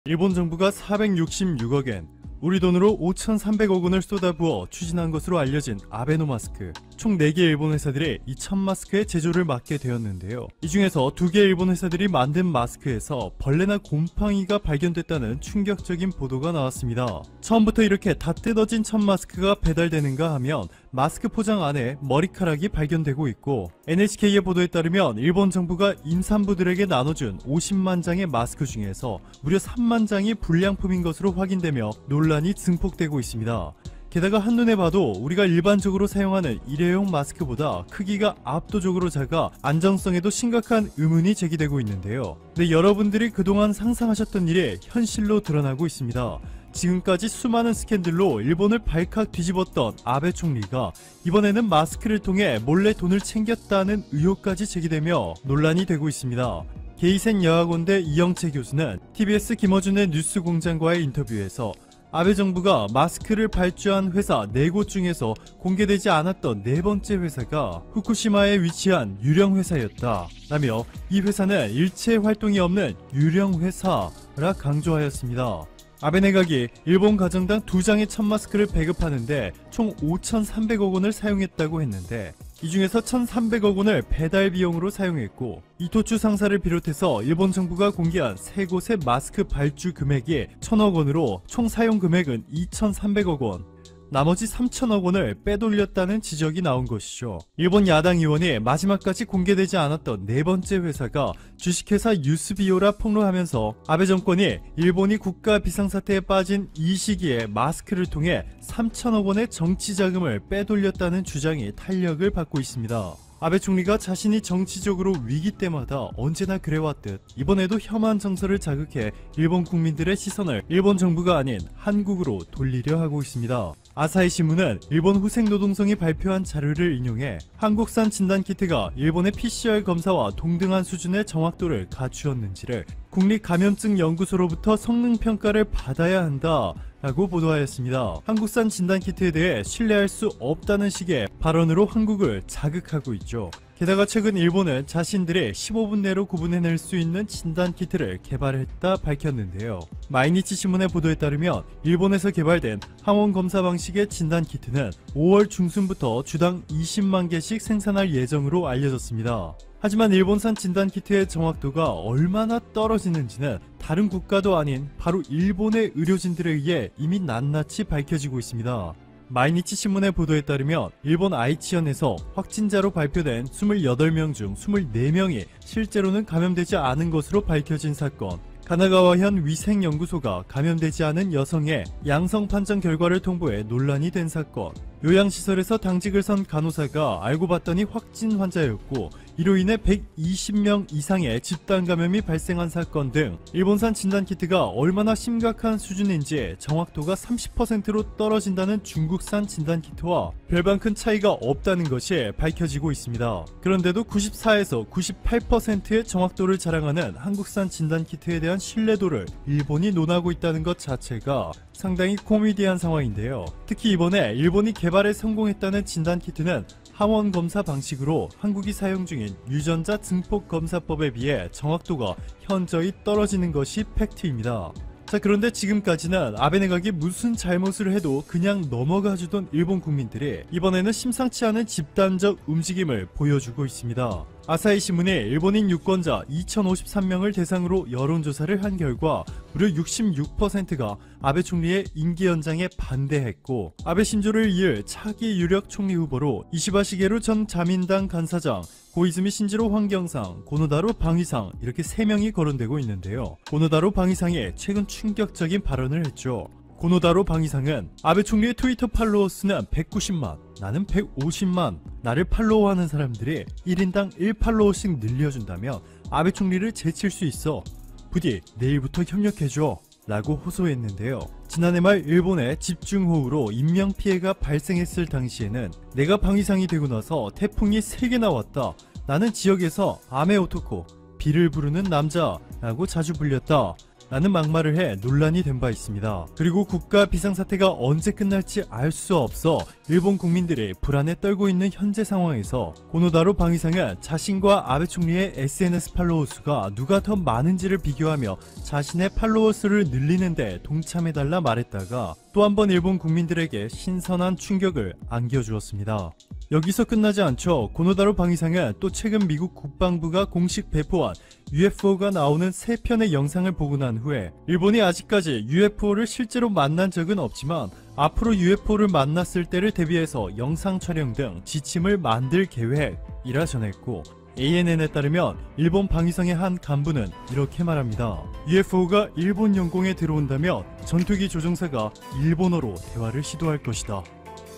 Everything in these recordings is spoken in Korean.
일본 정부가 466억엔, 우리 돈으로 5,300억 원을 쏟아부어 추진한 것으로 알려진 아베노마스크. 총 4개 일본 회사들이 이 첫 마스크의 제조를 맡게 되었는데요. 이 중에서 2개 일본 회사들이 만든 마스크에서 벌레나 곰팡이가 발견됐다는 충격적인 보도가 나왔습니다. 처음부터 이렇게 다 뜯어진 첫 마스크가 배달되는가 하면 마스크 포장 안에 머리카락이 발견되고 있고, NHK의 보도에 따르면 일본 정부가 임산부들에게 나눠준 50만 장의 마스크 중에서 무려 3만 장이 불량품인 것으로 확인되며 논란이 증폭되고 있습니다. 게다가 한눈에 봐도 우리가 일반적으로 사용하는 일회용 마스크보다 크기가 압도적으로 작아 안정성에도 심각한 의문이 제기되고 있는데요. 네, 여러분들이 그동안 상상하셨던 일이 현실로 드러나고 있습니다. 지금까지 수많은 스캔들로 일본을 발칵 뒤집었던 아베 총리가 이번에는 마스크를 통해 몰래 돈을 챙겼다는 의혹까지 제기되며 논란이 되고 있습니다. 게이센 여학원대 이영채 교수는 TBS 김어준의 뉴스공장과의 인터뷰에서 아베 정부가 마스크를 발주한 회사 4곳 중에서 공개되지 않았던 4번째 회사가 후쿠시마에 위치한 유령 회사였다 라며 이 회사는 일체 활동이 없는 유령 회사라 강조하였습니다. 아베 내각이 일본 가정당 2장의 첫 마스크를 배급하는데 총 5,300억 원을 사용했다고 했는데, 이 중에서 1,300억 원을 배달 비용으로 사용했고, 이토추 상사를 비롯해서 일본 정부가 공개한 3곳의 마스크 발주 금액이 1,000억 원으로 총 사용 금액은 2,300억 원, 나머지 3,000억 원을 빼돌렸다는 지적이 나온 것이죠. 일본 야당 의원이 마지막까지 공개되지 않았던 4번째 회사가 주식회사 유스비오라 폭로하면서 아베 정권이 일본이 국가 비상사태에 빠진 이 시기에 마스크를 통해 3,000억 원의 정치 자금을 빼돌렸다는 주장이 탄력을 받고 있습니다. 아베 총리가 자신이 정치적으로 위기 때마다 언제나 그래왔듯 이번에도 혐한 정서를 자극해 일본 국민들의 시선을 일본 정부가 아닌 한국으로 돌리려 하고 있습니다. 아사히 신문은 일본 후생노동성이 발표한 자료를 인용해 한국산 진단키트가 일본의 PCR 검사와 동등한 수준의 정확도를 갖추었는지를 국립감염증연구소로부터 성능평가를 받아야 한다 라고 보도하였습니다. 한국산 진단키트에 대해 신뢰할 수 없다는 식의 발언으로 한국을 자극하고 있죠. 게다가 최근 일본은 자신들의 15분 내로 구분해낼 수 있는 진단키트를 개발했다 밝혔는데요. 마이니치 신문의 보도에 따르면 일본에서 개발된 항원 검사 방식의 진단키트는 5월 중순부터 주당 20만 개씩 생산할 예정으로 알려졌습니다. 하지만 일본산 진단키트의 정확도가 얼마나 떨어지는지는 다른 국가도 아닌 바로 일본의 의료진들에 의해 이미 낱낱이 밝혀지고 있습니다. 마이니치 신문의 보도에 따르면 일본 아이치현에서 확진자로 발표된 28명 중 24명이 실제로는 감염되지 않은 것으로 밝혀진 사건, 가나가와현 위생연구소가 감염되지 않은 여성의 양성 판정 결과를 통보해 논란이 된 사건, 요양시설에서 당직을 선 간호사가 알고 봤더니 확진 환자였고 이로 인해 120명 이상의 집단 감염이 발생한 사건 등 일본산 진단키트가 얼마나 심각한 수준인지 정확도가 30%로 떨어진다는 중국산 진단키트와 별반 큰 차이가 없다는 것이 밝혀지고 있습니다. 그런데도 94에서 98%의 정확도를 자랑하는 한국산 진단키트에 대한 신뢰도를 일본이 논하고 있다는 것 자체가 상당히 코미디한 상황인데요. 특히 이번에 일본이 개발에 성공했다는 진단키트는 항원 검사 방식으로 한국이 사용 중인 유전자 증폭 검사법에 비해 정확도가 현저히 떨어지는 것이 팩트입니다. 자, 그런데 지금까지는 아베 내각이 무슨 잘못을 해도 그냥 넘어가주던 일본 국민들이 이번에는 심상치 않은 집단적 움직임을 보여주고 있습니다. 아사히 신문이 일본인 유권자 2,053명을 대상으로 여론조사를 한 결과 무려 66%가 아베 총리의 임기 연장에 반대했고, 아베 신조를 이을 차기 유력 총리 후보로 이시바 시게루 전 자민당 간사장, 고이즈미 신지로 환경상, 고노다로 방위상 이렇게 3명이 거론되고 있는데요. 고노다로 방위상이 최근 충격적인 발언을 했죠. 고노다로 방위상은 아베 총리의 트위터 팔로워 수는 190만, 나는 150만, 나를 팔로워하는 사람들이 1인당 1팔로워씩 늘려준다면 아베 총리를 제칠 수 있어. 부디 내일부터 협력해줘 라고 호소했는데요. 지난해 말 일본의 집중호우로 인명피해가 발생했을 당시에는 내가 방위상이 되고 나서 태풍이 3개나 왔다. 나는 지역에서 아메 오토코, 비를 부르는 남자 라고 자주 불렸다. 라는 막말을 해 논란이 된 바 있습니다. 그리고 국가 비상사태가 언제 끝날지 알 수 없어 일본 국민들이 불안에 떨고 있는 현재 상황에서 고노다로 방위상은 자신과 아베 총리의 SNS 팔로워 수가 누가 더 많은지를 비교하며 자신의 팔로워 수를 늘리는데 동참해달라 말했다가 또 한 번 일본 국민들에게 신선한 충격을 안겨주었습니다. 여기서 끝나지 않죠. 고노다로 방위상은 또 최근 미국 국방부가 공식 배포한 UFO가 나오는 3편의 영상을 보고 난 후에 일본이 아직까지 UFO를 실제로 만난 적은 없지만 앞으로 UFO를 만났을 때를 대비해서 영상 촬영 등 지침을 만들 계획이라 전했고, ANN에 따르면 일본 방위성의 한 간부는 이렇게 말합니다. UFO가 일본 영공에 들어온다면 전투기 조종사가 일본어로 대화를 시도할 것이다.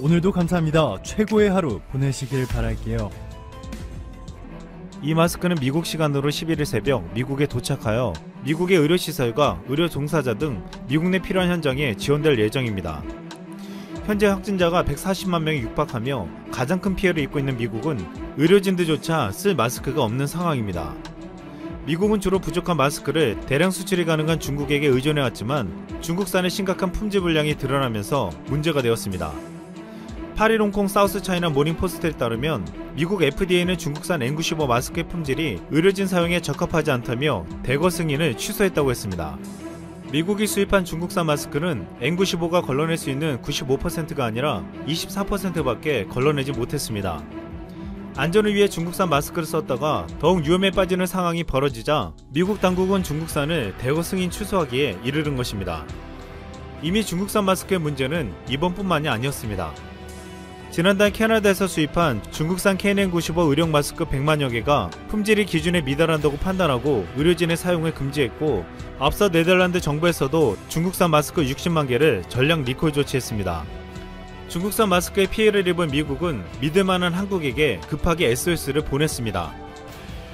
오늘도 감사합니다. 최고의 하루 보내시길 바랄게요. 이 마스크는 미국 시간으로 11일 새벽 미국에 도착하여 미국의 의료시설과 의료 종사자 등 미국 내 필요한 현장에 지원될 예정입니다. 현재 확진자가 140만 명이 육박하며 가장 큰 피해를 입고 있는 미국은 의료진들조차 쓸 마스크가 없는 상황입니다. 미국은 주로 부족한 마스크를 대량 수출이 가능한 중국에게 의존해왔지만 중국산의 심각한 품질 불량이 드러나면서 문제가 되었습니다. 8일 홍콩 사우스 차이나 모닝포스트에 따르면 미국 FDA는 중국산 N95 마스크의 품질이 의료진 사용에 적합하지 않다며 대거 승인을 취소했다고 했습니다. 미국이 수입한 중국산 마스크는 N95가 걸러낼 수 있는 95%가 아니라 24%밖에 걸러내지 못했습니다. 안전을 위해 중국산 마스크를 썼다가 더욱 위험에 빠지는 상황이 벌어지자 미국 당국은 중국산을 대거 승인 취소하기에 이르는 것입니다. 이미 중국산 마스크의 문제는 이번뿐만이 아니었습니다. 지난달 캐나다에서 수입한 중국산 KN95 의료 마스크 100만여 개가 품질이 기준에 미달한다고 판단하고 의료진의 사용을 금지했고, 앞서 네덜란드 정부에서도 중국산 마스크 60만 개를 전량 리콜 조치했습니다. 중국산 마스크에 피해를 입은 미국은 믿을만한 한국에게 급하게 SOS를 보냈습니다.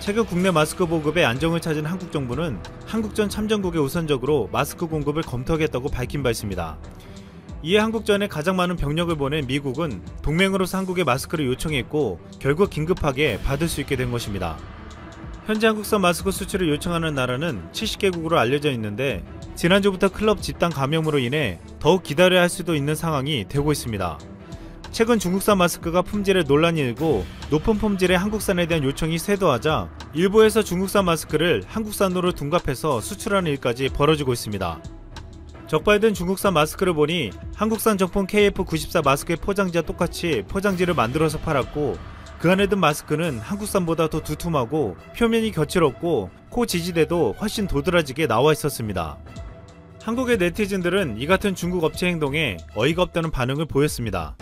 최근 국내 마스크 보급에 안정을 찾은 한국 정부는 한국전 참전국에 우선적으로 마스크 공급을 검토하겠다고 밝힌 바 있습니다. 이에 한국전에 가장 많은 병력을 보낸 미국은 동맹으로서 한국에 마스크를 요청했고 결국 긴급하게 받을 수 있게 된 것입니다. 현재 한국산 마스크 수출을 요청하는 나라는 70개국으로 알려져 있는데 지난주부터 클럽 집단 감염으로 인해 더욱 기다려야 할 수도 있는 상황이 되고 있습니다. 최근 중국산 마스크가 품질에 논란이 일고 높은 품질의 한국산에 대한 요청이 쇄도하자 일부에서 중국산 마스크를 한국산으로 둔갑해서 수출하는 일까지 벌어지고 있습니다. 적발된 중국산 마스크를 보니 한국산 정품 KF94 마스크의 포장지와 똑같이 포장지를 만들어서 팔았고, 그 안에 든 마스크는 한국산보다 더 두툼하고 표면이 거칠었고 코 지지대도 훨씬 도드라지게 나와 있었습니다. 한국의 네티즌들은 이 같은 중국 업체 행동에 어이가 없다는 반응을 보였습니다.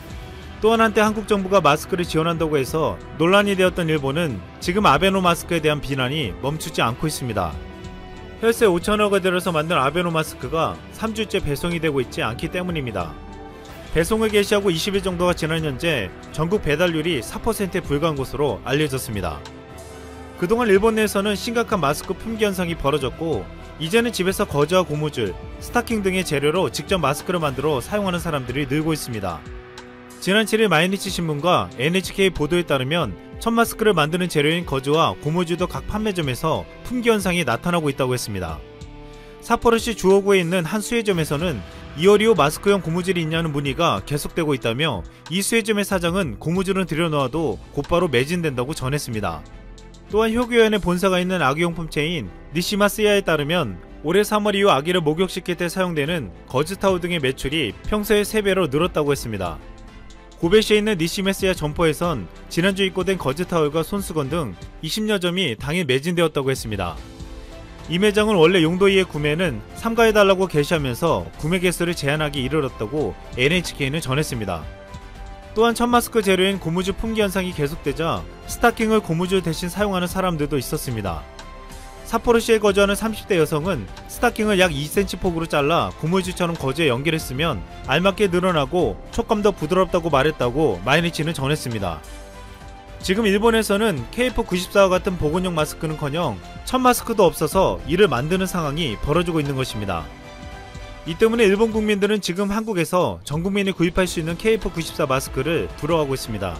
또한 한때 한국 정부가 마스크를 지원한다고 해서 논란이 되었던 일본은 지금 아베노 마스크에 대한 비난이 멈추지 않고 있습니다. 혈세 5천억을 들여서 만든 아베노 마스크가 3주째 배송이 되고 있지 않기 때문입니다. 배송을 개시하고 20일 정도가 지난 현재 전국 배달률이 4%에 불과한 것으로 알려졌습니다. 그동안 일본 내에서는 심각한 마스크 품귀 현상이 벌어졌고, 이제는 집에서 거즈와 고무줄, 스타킹 등의 재료로 직접 마스크를 만들어 사용하는 사람들이 늘고 있습니다. 지난 7일 마이니치 신문과 NHK 보도에 따르면 첫 마스크를 만드는 재료인 거즈와 고무줄도 각 판매점에서 품귀 현상이 나타나고 있다고 했습니다. 삿포로시 주호구에 있는 한 수혜점에서는 2월 이후 마스크용 고무줄이 있냐는 문의가 계속되고 있다며 이 수혜점의 사장은 고무줄은 들여놓아도 곧바로 매진된다고 전했습니다. 또한 효교연의 본사가 있는 아기용품 체인 니시마스야에 따르면 올해 3월 이후 아기를 목욕시킬 때 사용되는 거즈 타올 등의 매출이 평소의 3배로 늘었다고 했습니다. 고베시에 있는 니시메스야 점포에선 지난주 입고된 거즈 타올과 손수건 등 20여 점이 당일 매진되었다고 했습니다. 이 매장은 원래 용도이의 구매는 삼가해달라고 게시하면서 구매 개수를 제한하기 이르렀다고 NHK는 전했습니다. 또한 첫 마스크 재료인 고무줄 품귀 현상이 계속되자 스타킹을 고무줄 대신 사용하는 사람들도 있었습니다. 삿포로시에 거주하는 30대 여성은 스타킹을 약 2cm 폭으로 잘라 고무줄처럼 거즈에 연결했으면 알맞게 늘어나고 촉감도 부드럽다고 말했다고 마이니치는 전했습니다. 지금 일본에서는 KF94와 같은 보건용 마스크는커녕 첫 마스크도 없어서 이를 만드는 상황이 벌어지고 있는 것입니다. 이 때문에 일본 국민들은 지금 한국에서 전 국민이 구입할 수 있는 KF94 마스크를 부러워하고 있습니다.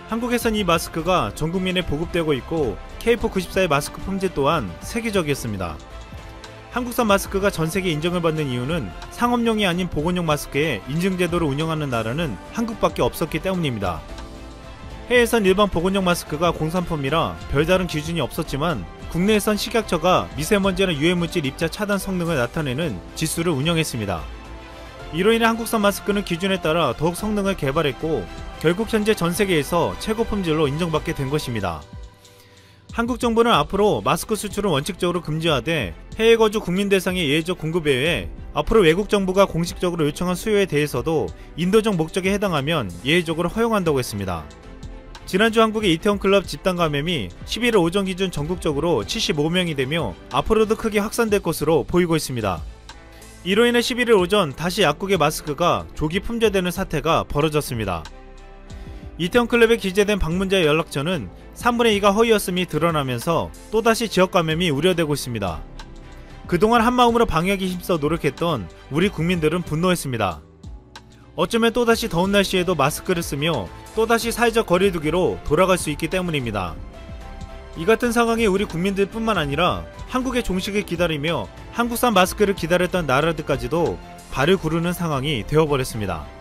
한국에선 이 마스크가 전 국민에 보급되고 있고 KF94의 마스크 품질 또한 세계적이었습니다. 한국산 마스크가 전세계 인정을 받는 이유는 상업용이 아닌 보건용 마스크에 인증제도를 운영하는 나라는 한국밖에 없었기 때문입니다. 해외에선 일반 보건용 마스크가 공산품이라 별다른 기준이 없었지만 국내에선 식약처가 미세먼지나 유해물질 입자 차단 성능을 나타내는 지수를 운영했습니다. 이로 인해 한국산 마스크는 기준에 따라 더욱 성능을 개발했고 결국 현재 전세계에서 최고 품질로 인정받게 된 것입니다. 한국 정부는 앞으로 마스크 수출을 원칙적으로 금지하되 해외 거주 국민 대상의 예외적 공급 외에 앞으로 외국 정부가 공식적으로 요청한 수요에 대해서도 인도적 목적에 해당하면 예외적으로 허용한다고 했습니다. 지난주 한국의 이태원클럽 집단 감염이 11일 오전 기준 전국적으로 75명이 되며 앞으로도 크게 확산될 것으로 보이고 있습니다. 이로 인해 11일 오전 다시 약국의 마스크가 조기 품절되는 사태가 벌어졌습니다. 이태원클럽에 기재된 방문자의 연락처는 3분의 2가 허위였음이 드러나면서 또다시 지역 감염이 우려되고 있습니다. 그동안 한마음으로 방역에 힘써 노력했던 우리 국민들은 분노했습니다. 어쩌면 또다시 더운 날씨에도 마스크를 쓰며 또다시 사회적 거리두기로 돌아갈 수 있기 때문입니다. 이 같은 상황에 우리 국민들 뿐만 아니라 한국의 종식을 기다리며 한국산 마스크를 기다렸던 나라들까지도 발을 구르는 상황이 되어버렸습니다.